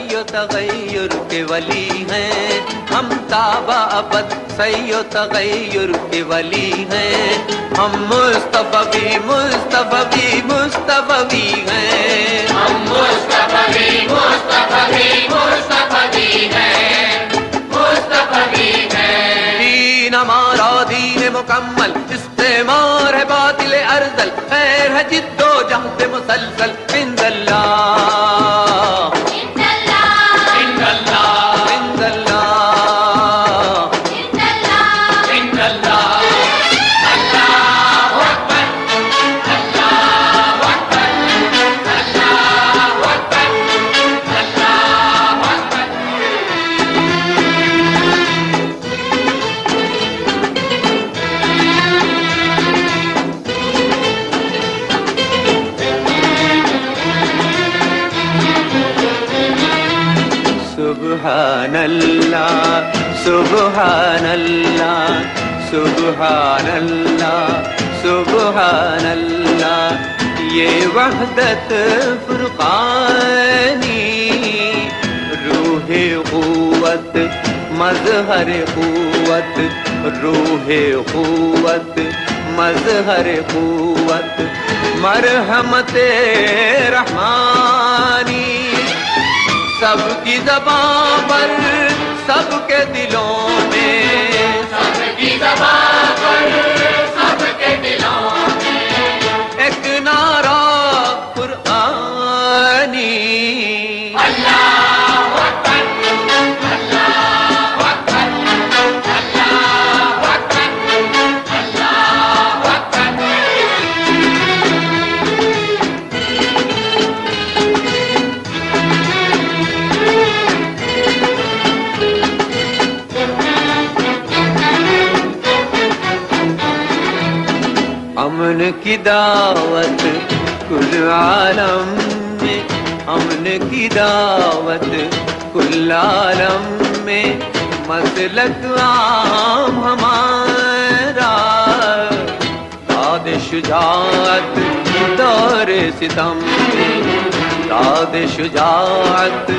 سی و تغیر کے ولی ہیں، ہم تابہ ابد سی و تغیر کے ولی ہیں، ہم مصطفی مصطفی مصطفی ہیں، ہم مصطفی مصطفی مصطفی ہیں، مصطفی ہیں۔ دین ہمارا دین مکمل، استعمار ہے باطل ارذل، خیر ہے جد و جہد مسلسل، عند اللہ عند اللہ عند اللہ عند اللہ عند اللہ عند اللہ۔ اللہ اکبر اللہ اکبر اللہ اکبر اللہ اکبر۔ سبحان اللہ سبحان اللہ سبحان اللہ سبحان اللہ، یہ وحدت فرقانی، روح قوت مظہر قوت، روح قوت مظہر قوت، مرحمت رحمانی، سب کی زبان پر سب کے دلوں میں، سب کی زبان پر سب کے دلوں میں، ایک نعرہ قرآنی، اللہ اکبر اللہ اکبر اللہ اکبر اللہ اکبر۔ امن کی دعوت کل عالم میں، امن کی دعوت کل عالم میں، مسلک عام ہمارا، داد شجاعت دور ستم میں، داد شجاعت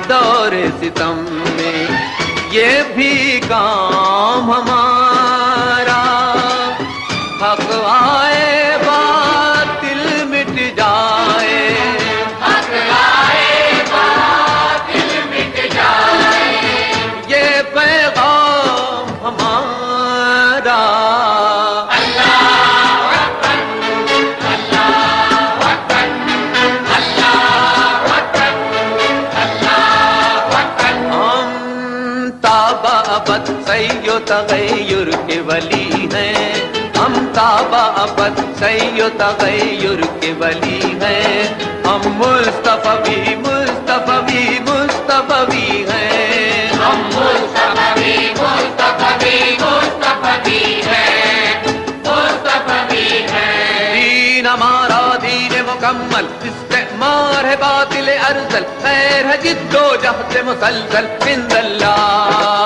دور ستم میں، یہ بھی کام ہمارا، حق آئے باطل مٹ جائے، حق آئے باطل مٹ جائے، یہ پیغام ہمارا، اللہ اکبر اللہ اکبر اللہ اکبر اللہ اکبر۔ ہم تابہ ابد سی و تغیر کے ولی ہیں، ہم تابہ ابد سی و تغیر کے ولی ہیں، ہم مصطفی مصطفی مصطفی ہیں، ہم مصطفی مصطفی مصطفی ہیں، مصطفی ہیں۔ دین ہمارا دین مکمل، استعمار ہے باطل ارذل، خیر ہے جد و جہد مسلسل، عند اللہ